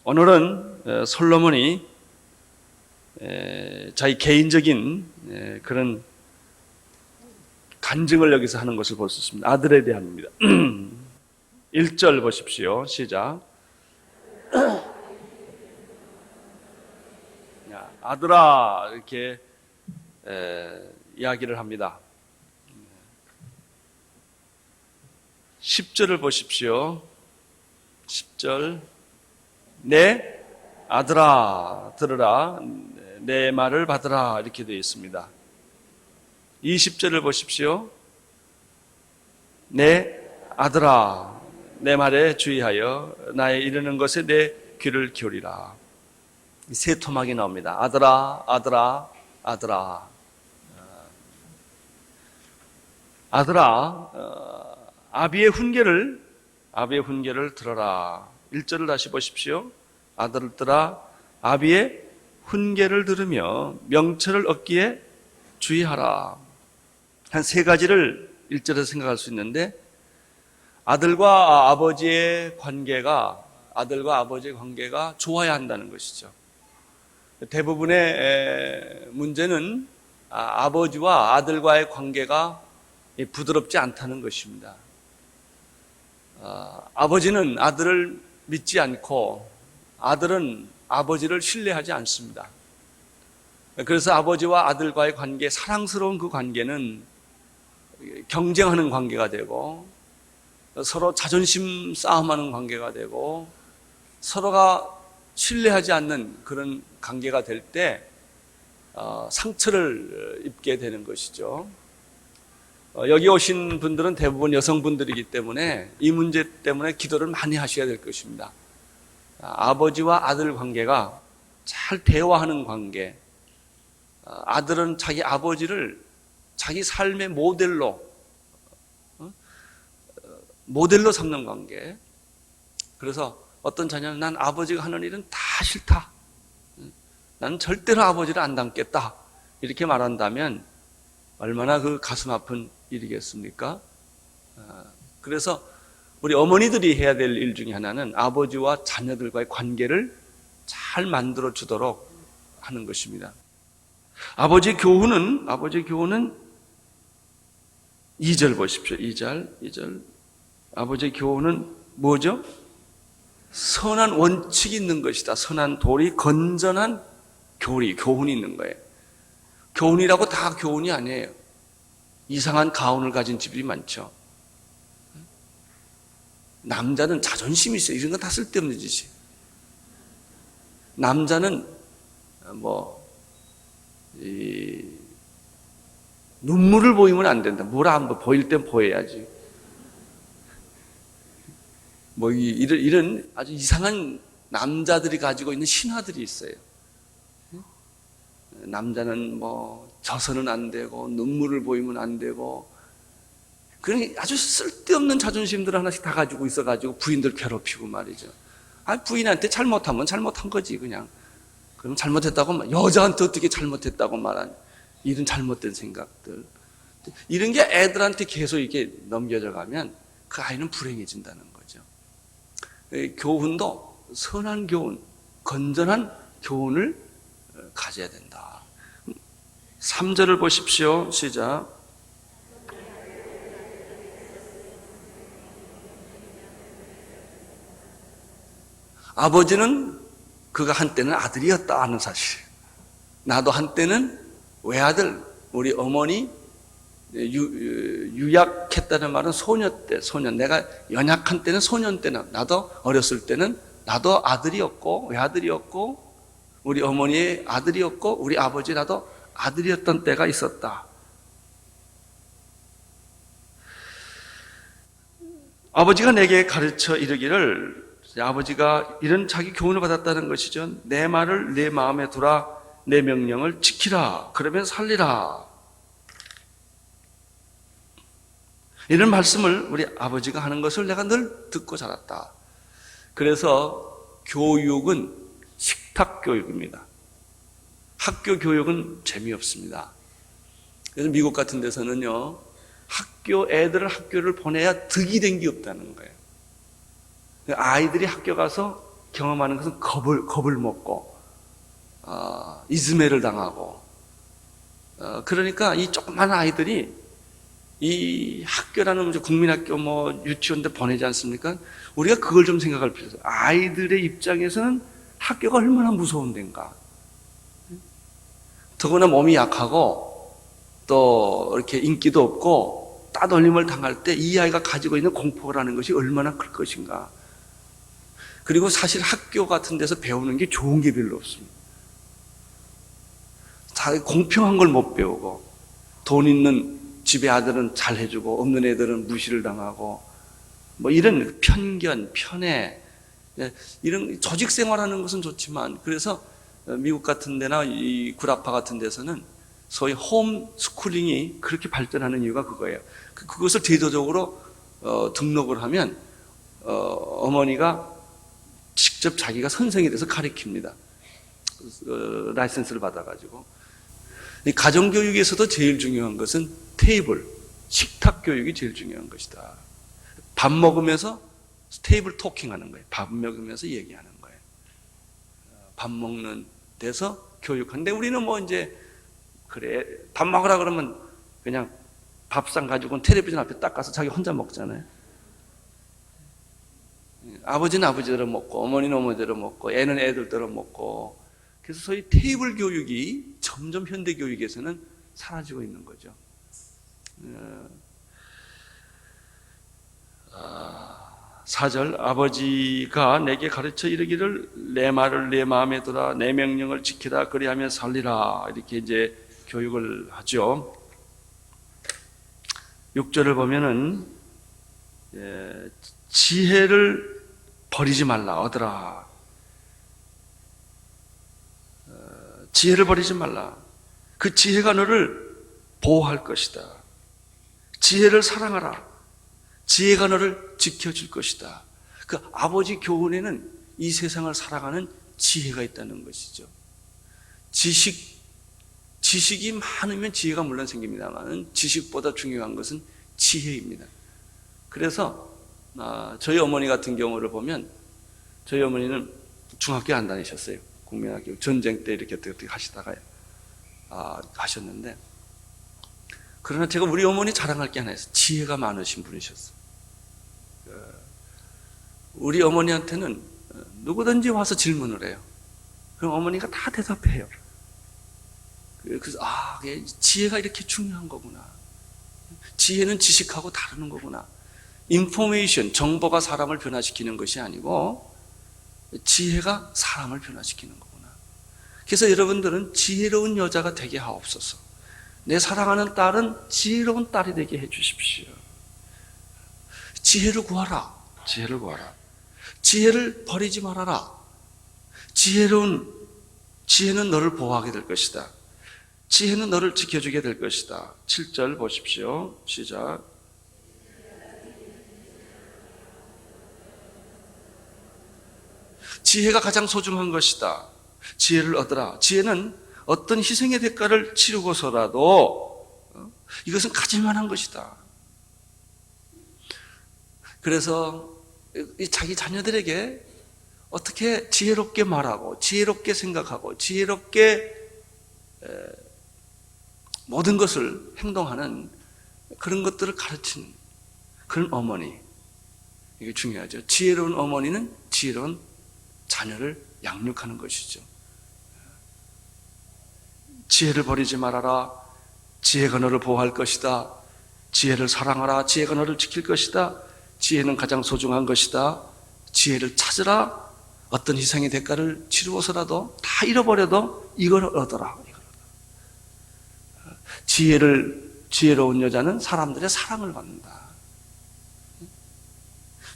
오늘은 솔로몬이 자기 개인적인 그런 간증을 여기서 하는 것을 볼 수 있습니다. 아들에 대한입니다. 1절 보십시오. 시작. 아들아, 이렇게 이야기를 합니다. 10절을 보십시오. 10절. 내 아들아, 들으라. 내 말을 받으라. 이렇게 되어 있습니다. 20절을 보십시오. 내 아들아, 내 말에 주의하여 나의 이르는 것에 내 귀를 기울이라. 세 토막이 나옵니다. 아들아, 아들아, 아들아. 아들아, 아비의 훈계를 들어라. 1절을 다시 보십시오. 아들들아, 아비의 훈계를 들으며 명철을 얻기에 주의하라. 한 세 가지를 1절에서 생각할 수 있는데, 아들과 아버지의 관계가 좋아야 한다는 것이죠. 대부분의 문제는 아버지와 아들과의 관계가 부드럽지 않다는 것입니다. 아버지는 아들을 믿지 않고 아들은 아버지를 신뢰하지 않습니다. 그래서 아버지와 아들과의 관계, 사랑스러운 그 관계는 경쟁하는 관계가 되고 서로 자존심 싸움하는 관계가 되고 서로가 신뢰하지 않는 그런 관계가 될 때 상처를 입게 되는 것이죠. 여기 오신 분들은 대부분 여성분들이기 때문에 이 문제 때문에 기도를 많이 하셔야 될 것입니다. 아버지와 아들 관계가 잘 대화하는 관계, 아들은 자기 아버지를 자기 삶의 모델로 삼는 관계. 그래서 어떤 자녀는 난 아버지가 하는 일은 다 싫다. 나는 절대로 아버지를 안 닮겠다. 이렇게 말한다면 얼마나 그 가슴 아픈 일이겠습니까? 그래서 우리 어머니들이 해야 될 일 중에 하나는 아버지와 자녀들과의 관계를 잘 만들어 주도록 하는 것입니다. 아버지 교훈은 2절 보십시오. 2절. 아버지 교훈은 뭐죠? 선한 원칙이 있는 것이다. 선한 도리, 건전한 교훈이 있는 거예요. 교훈이라고 다 교훈이 아니에요. 이상한 가훈을 가진 집이 많죠. 남자는 자존심이 있어요. 이런 건 다 쓸데없는 짓이에요. 남자는 눈물을 보이면 안 된다. 한번 보일 땐 보여야지. 이런 아주 이상한 남자들이 가지고 있는 신화들이 있어요. 남자는 져서는 안 되고, 눈물을 보이면 안 되고, 그런 아주 쓸데없는 자존심들을 하나씩 다 가지고 있어가지고 부인들 괴롭히고 말이죠. 부인한테 잘못하면 잘못한 거지, 그냥. 그럼 잘못했다고, 여자한테 어떻게 잘못했다고 말한 이런 잘못된 생각들. 이런 게 애들한테 계속 이렇게 넘겨져 가면 그 아이는 불행해진다는 거죠. 교훈도 선한 교훈, 건전한 교훈을 가져야 된다. 3절을 보십시오. 시작. 아버지는 그가 한때는 아들이었다 하는 사실. 나도 한때는 외아들, 우리 어머니 유약했다는 말은 소년. 내가 연약한 때는 소년 때는, 나도 어렸을 때는 나도 아들이었고 외아들이었고 우리 어머니의 아들이었고 우리 아버지 나도 아들이었던 때가 있었다. 아버지가 내게 가르쳐 이르기를, 아버지가 이런 자기 교훈을 받았다는 것이죠. 내 말을 내 마음에 두라, 내 명령을 지키라, 그러면 살리라. 이런 말씀을 우리 아버지가 하는 것을 내가 늘 듣고 자랐다. 그래서 교육은 식탁 교육입니다. 학교 교육은 재미없습니다. 그래서 미국 같은 데서는요, 애들을 학교를 보내야 득이 된 게 없다는 거예요. 아이들이 학교 가서 경험하는 것은 겁을 먹고, 이즈메를 당하고, 그러니까 이 조그만 아이들이 이 학교라는 국민학교 유치원 데 보내지 않습니까? 우리가 그걸 좀 생각할 필요가 있어요. 아이들의 입장에서는 학교가 얼마나 무서운 데인가. 더구나 몸이 약하고 또 이렇게 인기도 없고 따돌림을 당할 때 이 아이가 가지고 있는 공포라는 것이 얼마나 클 것인가. 그리고 사실 학교 같은 데서 배우는 게 좋은 게 별로 없습니다. 다 공평한 걸 못 배우고, 돈 있는 집에 아들은 잘 해주고 없는 애들은 무시를 당하고, 이런 편견, 편애, 이런 조직 생활하는 것은 좋지만, 그래서 미국 같은 데나 이 구라파 같은 데서는 소위 홈 스쿨링이 그렇게 발전하는 이유가 그거예요. 그것을 제도적으로 등록을 하면 어머니가 직접 자기가 선생이 돼서 가르칩니다. 라이센스를 받아가지고. 이 가정교육에서도 제일 중요한 것은 테이블, 식탁 교육이 제일 중요한 것이다. 밥 먹으면서 테이블 토킹 하는 거예요. 밥 먹으면서 얘기하는 거예요. 밥 먹는 데서 교육하는데, 우리는 이제 그래 밥 먹으라 그러면 그냥 밥상 가지고는 텔레비전 앞에 딱 가서 자기 혼자 먹잖아요. 아버지는 아버지대로 먹고, 어머니는 어머니대로 먹고, 애는 애들대로 먹고. 그래서 소위 테이블 교육이 점점 현대 교육에서는 사라지고 있는 거죠. 4절, 아버지가 내게 가르쳐 이르기를 내 말을 내 마음에 두라, 내 명령을 지키라, 그리하면 살리라. 이렇게 이제 교육을 하죠. 6절을 보면은 지혜를 버리지 말라, 얻으라. 지혜를 버리지 말라. 그 지혜가 너를 보호할 것이다. 지혜를 사랑하라. 지혜가 너를 지켜줄 것이다. 그 아버지 교훈에는 이 세상을 살아가는 지혜가 있다는 것이죠. 지식이 많으면 지혜가 물론 생깁니다만, 지식보다 중요한 것은 지혜입니다. 그래서 저희 어머니 같은 경우를 보면, 저희 어머니는 중학교 안 다니셨어요. 국민학교 전쟁 때 이렇게 어떻게 하시다가 하셨는데, 그러나 제가 우리 어머니 자랑할 게 하나 있어요. 지혜가 많으신 분이셨어요. 우리 어머니한테는 누구든지 와서 질문을 해요. 그럼 어머니가 다 대답해요. 그래서 지혜가 이렇게 중요한 거구나. 지혜는 지식하고 다르는 거구나. 인포메이션, 정보가 사람을 변화시키는 것이 아니고 지혜가 사람을 변화시키는 거구나. 그래서 여러분들은 지혜로운 여자가 되게 하옵소서. 내 사랑하는 딸은 지혜로운 딸이 되게 해 주십시오. 지혜를 구하라. 지혜를 구하라. 지혜를 버리지 말아라. 지혜는 너를 보호하게 될 것이다. 지혜는 너를 지켜주게 될 것이다. 7절 보십시오. 시작. 지혜가 가장 소중한 것이다. 지혜를 얻으라. 지혜는 어떤 희생의 대가를 치르고서라도 이것은 가질만한 것이다. 그래서 자기 자녀들에게 어떻게 지혜롭게 말하고, 지혜롭게 생각하고, 지혜롭게 모든 것을 행동하는 그런 것들을 가르치는 그런 어머니, 이게 중요하죠. 지혜로운 어머니는 지혜로운 자녀를 양육하는 것이죠. 지혜를 버리지 말아라. 지혜가 너를 보호할 것이다. 지혜를 사랑하라. 지혜가 너를 지킬 것이다. 지혜는 가장 소중한 것이다. 지혜를 찾으라. 어떤 희생의 대가를 치루어서라도 다 잃어버려도 이걸 얻어라. 지혜로운 여자는 사람들의 사랑을 받는다.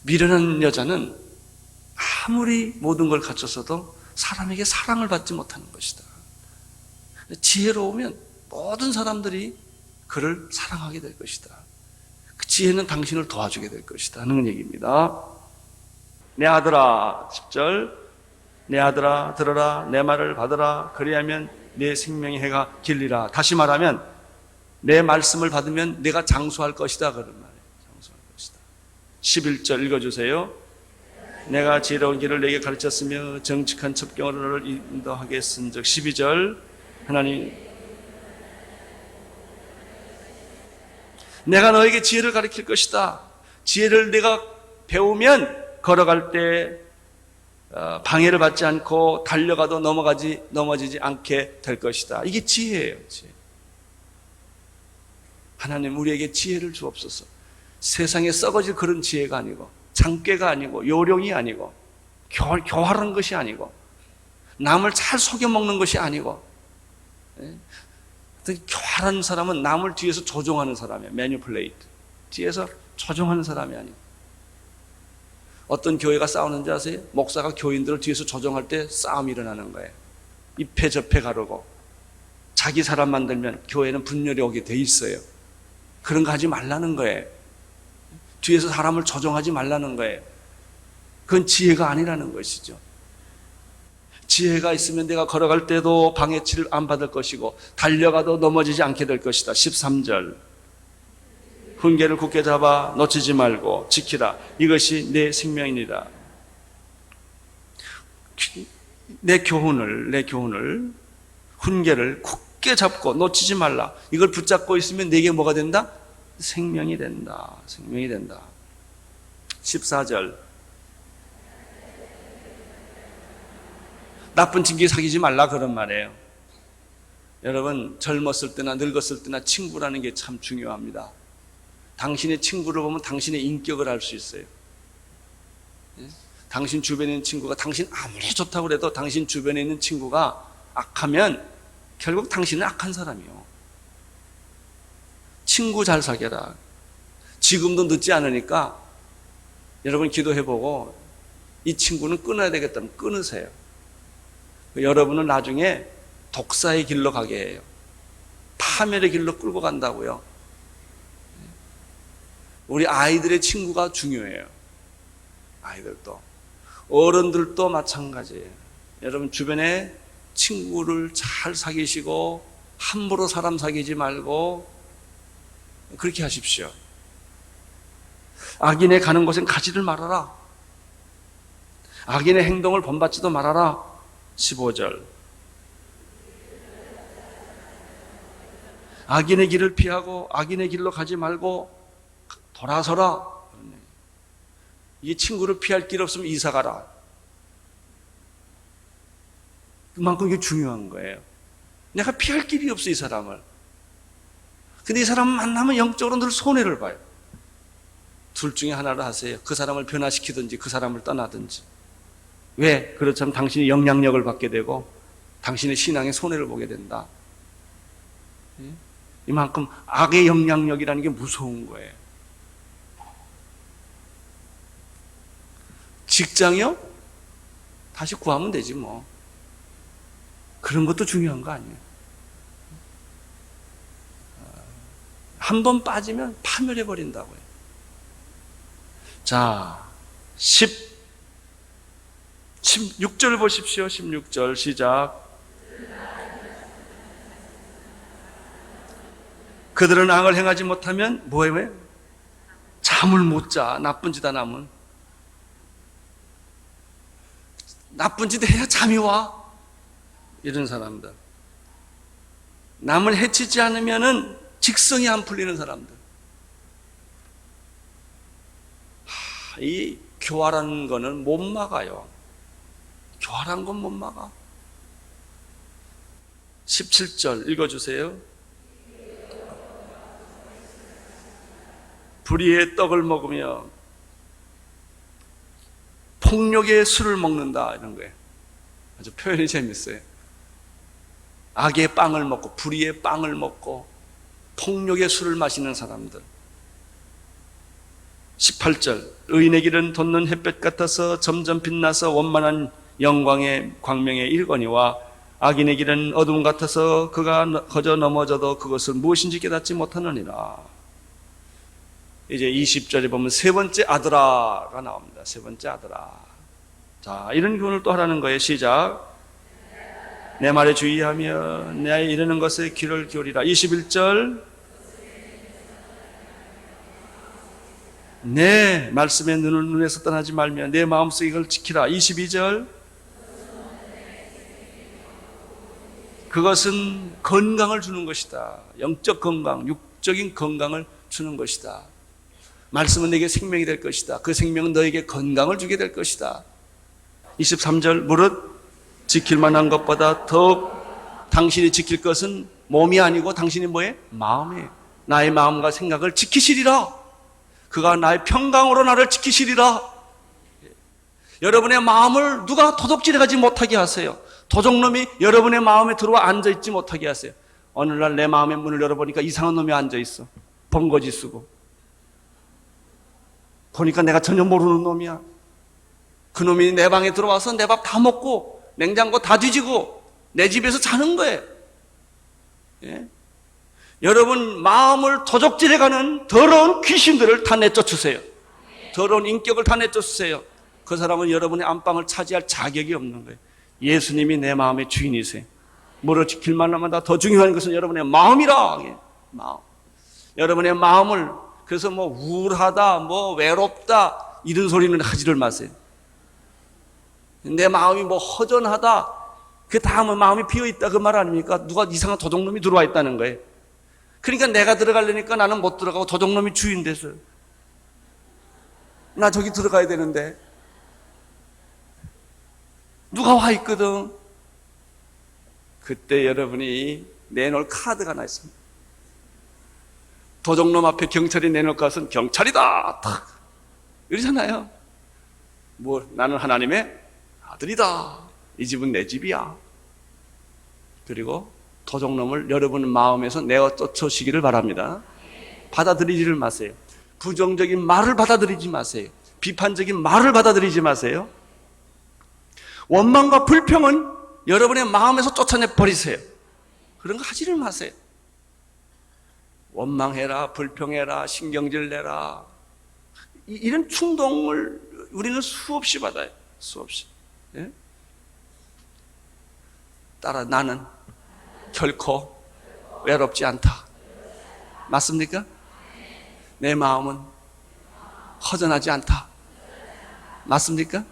미련한 여자는 아무리 모든 걸 갖췄어도 사람에게 사랑을 받지 못하는 것이다. 지혜로우면 모든 사람들이 그를 사랑하게 될 것이다. 그 지혜는 당신을 도와주게 될 것이다 하는 얘기입니다. 내 아들아, 10절, 내 아들아 들어라, 내 말을 받으라. 그리하면 내 생명의 해가 길리라. 다시 말하면 내 말씀을 받으면 내가 장수할 것이다 그런 말이에요. 장수할 것이다. 11절 읽어주세요. 내가 지혜로운 길을 내게 가르쳤으며 정직한 첩경으로 너를 인도하겠은즉. 12절 하나님, 내가 너에게 지혜를 가르칠 것이다. 지혜를 내가 배우면 걸어갈 때 방해를 받지 않고 달려가도 넘어지지 않게 될 것이다. 이게 지혜예요. 지혜. 하나님, 우리에게 지혜를 주옵소서. 세상에 썩어질 그런 지혜가 아니고, 장꾀가 아니고, 요령이 아니고, 교활한 것이 아니고, 남을 잘 속여먹는 것이 아니고, 교활한 사람은 남을 뒤에서 조종하는 사람이에요. 매니플레이트. 뒤에서 조종하는 사람이 아니고. 어떤 교회가 싸우는지 아세요? 목사가 교인들을 뒤에서 조종할 때 싸움이 일어나는 거예요. 이패 저패 가르고 자기 사람 만들면 교회는 분열이 오게 돼 있어요. 그런 거 하지 말라는 거예요. 뒤에서 사람을 조종하지 말라는 거예요. 그건 지혜가 아니라는 것이죠. 지혜가 있으면 내가 걸어갈 때도 방해치를 안 받을 것이고 달려가도 넘어지지 않게 될 것이다. 13절 훈계를 굳게 잡아 놓치지 말고 지키라. 이것이 내 생명이니라. 내 교훈을 훈계를 굳게 잡고 놓치지 말라. 이걸 붙잡고 있으면 내게 뭐가 된다? 생명이 된다. 생명이 된다. 14절 나쁜 친구 사귀지 말라 그런 말이에요. 여러분, 젊었을 때나 늙었을 때나 친구라는 게 참 중요합니다. 당신의 친구를 보면 당신의 인격을 알 수 있어요. 당신 주변에 있는 친구가 당신 아무리 좋다고 해도 당신 주변에 있는 친구가 악하면 결국 당신은 악한 사람이요. 친구 잘 사귀라. 지금도 늦지 않으니까 여러분 기도해보고 이 친구는 끊어야 되겠다면 끊으세요. 여러분은 나중에 독사의 길로 가게 해요. 파멸의 길로 끌고 간다고요. 우리 아이들의 친구가 중요해요. 아이들도. 어른들도 마찬가지예요. 여러분 주변에 친구를 잘 사귀시고 함부로 사람 사귀지 말고 그렇게 하십시오. 악인의 가는 곳엔 가지를 말아라. 악인의 행동을 본받지도 말아라. 15절 악인의 길을 피하고 악인의 길로 가지 말고 돌아서라. 이 친구를 피할 길 없으면 이사 가라. 그만큼 이게 중요한 거예요. 내가 피할 길이 없어, 이 사람을. 근데 이 사람을 만나면 영적으로 늘 손해를 봐요. 둘 중에 하나를 하세요. 그 사람을 변화시키든지 그 사람을 떠나든지. 왜? 그렇다면 당신이 영향력을 받게 되고 당신의 신앙에 손해를 보게 된다. 이만큼 악의 영향력이라는 게 무서운 거예요. 직장이요? 다시 구하면 되지 뭐. 그런 것도 중요한 거 아니에요. 한 번 빠지면 파멸해버린다고요. 자, 16절 보십시오. 16절 시작. 그들은 악을 행하지 못하면 뭐예요? 잠을 못 자. 나쁜 짓 안 하면. 나쁜 짓 해야 잠이 와. 이런 사람들. 남을 해치지 않으면은 직성이 안 풀리는 사람들. 이 교활한 거는 못 막아요. 교활한 건 못 막아. 17절 읽어주세요. 불의의 떡을 먹으며 폭력의 술을 먹는다 이런 거예요. 아주 표현이 재밌어요. 악의 빵을 먹고 불의의 빵을 먹고 폭력의 술을 마시는 사람들. 18절 의인의 길은 돋는 햇볕 같아서 점점 빛나서 원만한 영광의 광명에 이르거니와 악인의 길은 어둠 같아서 그가 거저 넘어져도 그것을 무엇인지 깨닫지 못하느니라. 이제 20절에 보면 세 번째 아들아가 나옵니다. 세 번째 아들아. 자, 이런 교훈을 또 하라는 거예요. 시작. 내 말에 주의하며 내 이르는 것에 귀를 기울이라. 21절 내 말씀의 눈을 눈에서 떠나지 말며 내 마음속에 이걸 지키라. 22절. 그것은 건강을 주는 것이다. 영적 건강, 육적인 건강을 주는 것이다. 말씀은 내게 생명이 될 것이다. 그 생명은 너에게 건강을 주게 될 것이다. 23절. 무릇 지킬 만한 것보다 더욱 당신이 지킬 것은 몸이 아니고 당신이 뭐예요? 마음이에요. 나의 마음과 생각을 지키시리라. 그가 나의 평강으로 나를 지키시리라. 여러분의 마음을 누가 도둑질해가지 못하게 하세요. 도적놈이 여러분의 마음에 들어와 앉아있지 못하게 하세요. 어느 날 내 마음의 문을 열어보니까 이상한 놈이 앉아있어. 번거지 쓰고. 보니까 내가 전혀 모르는 놈이야. 그 놈이 내 방에 들어와서 내 밥 다 먹고 냉장고 다 뒤지고 내 집에서 자는 거예요. 예? 여러분 마음을 도적질해가는 더러운 귀신들을 다 내쫓으세요. 더러운 인격을 다 내쫓으세요. 그 사람은 여러분의 안방을 차지할 자격이 없는 거예요. 예수님이 내 마음의 주인이세요. 뭐를 지킬 만하마다 더 중요한 것은 여러분의 마음이라. 마음. 여러분의 마음을 그래서 뭐 우울하다, 뭐 외롭다 이런 소리는 하지를 마세요. 내 마음이 뭐 허전하다, 그 다음은 마음이 비어있다 그 말 아닙니까? 누가 이상한 도둑놈이 들어와 있다는 거예요. 그러니까 내가 들어가려니까 나는 못 들어가고 도둑놈이 주인 돼서 나 저기 들어가야 되는데 누가 와 있거든. 그때 여러분이 내놓을 카드가 하나 있습니다. 도둑놈 앞에 경찰이 내놓을 것은 경찰이다 탁 이러잖아요. 뭐 나는 하나님의 아들이다. 이 집은 내 집이야. 그리고 도둑놈을 여러분 마음에서 내어 쫓으시기를 바랍니다. 받아들이지를 마세요. 부정적인 말을 받아들이지 마세요. 비판적인 말을 받아들이지 마세요. 원망과 불평은 여러분의 마음에서 쫓아내 버리세요. 그런 거 하지를 마세요. 원망해라, 불평해라, 신경질 내라. 이런 충동을 우리는 수없이 받아요. 수없이. 예? 따라 나는 결코 외롭지 않다. 맞습니까? 내 마음은 허전하지 않다. 맞습니까?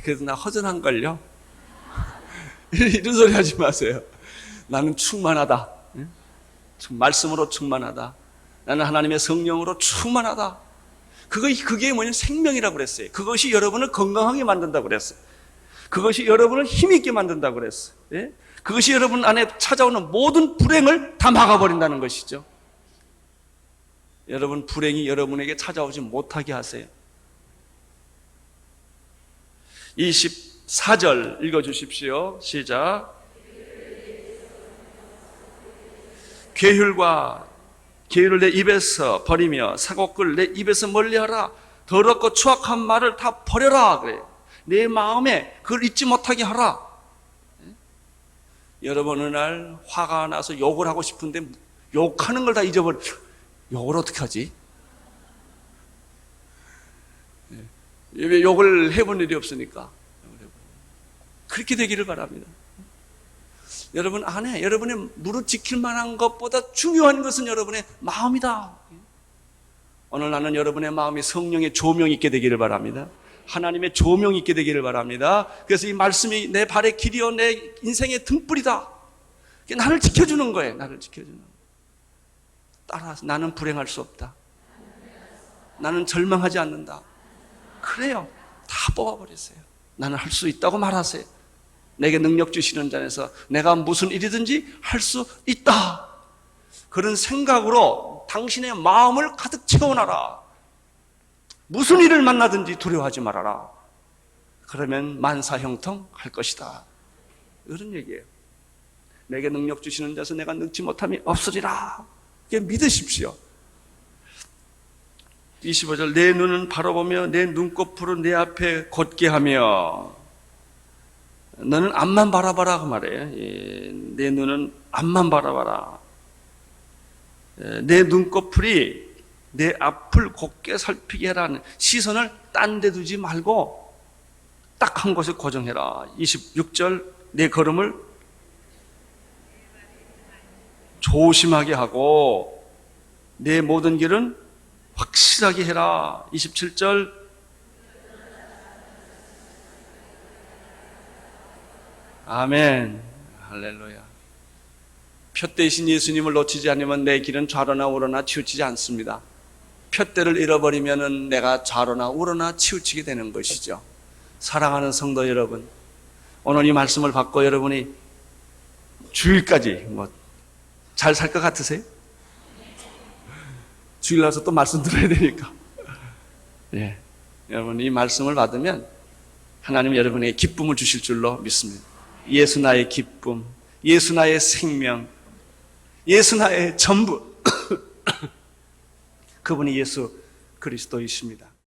그래서 나 허전한걸요? 이런 소리 하지 마세요. 나는 충만하다. 말씀으로 충만하다. 나는 하나님의 성령으로 충만하다. 그게 뭐냐면 생명이라고 그랬어요. 그것이 여러분을 건강하게 만든다고 그랬어요. 그것이 여러분을 힘있게 만든다고 그랬어요. 예? 그것이 여러분 안에 찾아오는 모든 불행을 다 막아버린다는 것이죠. 여러분 불행이 여러분에게 찾아오지 못하게 하세요. 24절 읽어주십시오. 시작. 계율을 내 입에서 버리며 사곡을 내 입에서 멀리하라. 더럽고 추악한 말을 다 버려라. 그래요. 내 마음에 그걸 잊지 못하게 하라. 여러분 어느 날 화가 나서 욕을 하고 싶은데 욕하는 걸 다 잊어버려. 욕을 어떻게 하지? 왜 욕을 해본 일이 없으니까. 그렇게 되기를 바랍니다. 여러분 안에 여러분의 무릇 지킬 만한 것보다 중요한 것은 여러분의 마음이다. 오늘 나는 여러분의 마음이 성령의 조명이 있게 되기를 바랍니다. 하나님의 조명이 있게 되기를 바랍니다. 그래서 이 말씀이 내 발의 길이요 내 인생의 등불이다. 나를 지켜주는 거예요. 나를 지켜주는 거예요. 따라서 나는 불행할 수 없다. 나는 절망하지 않는다. 그래요. 다 뽑아버리세요. 나는 할 수 있다고 말하세요. 내게 능력 주시는 자에서 내가 무슨 일이든지 할 수 있다. 그런 생각으로 당신의 마음을 가득 채워놔라. 무슨 일을 만나든지 두려워하지 말아라. 그러면 만사형통 할 것이다. 이런 얘기예요. 내게 능력 주시는 자에서 내가 능치 못함이 없으리라. 이게 믿으십시오. 25절 내 눈은 바라보며 내 눈꺼풀은 내 앞에 곧게 하며 너는 앞만 바라봐라 그 말이에요. 내 눈은 앞만 바라봐라. 내 눈꺼풀이 내 앞을 곧게 살피게 해라는 시선을 딴 데 두지 말고 딱 한 곳에 고정해라. 26절 내 걸음을 조심하게 하고 내 모든 길은 확실하게 해라. 27절. 아멘. 할렐루야. 표대이신 예수님을 놓치지 않으면 내 길은 좌로나 우로나 치우치지 않습니다. 표대를 잃어버리면 내가 좌로나 우로나 치우치게 되는 것이죠. 사랑하는 성도 여러분, 오늘 이 말씀을 받고 여러분이 주일까지 잘 살 것 같으세요? 주일 나서 또 말씀 들어야 되니까. 예. 여러분, 이 말씀을 받으면 하나님 여러분에게 기쁨을 주실 줄로 믿습니다. 예수 나의 기쁨, 예수 나의 생명, 예수 나의 전부. 그분이 예수 그리스도이십니다.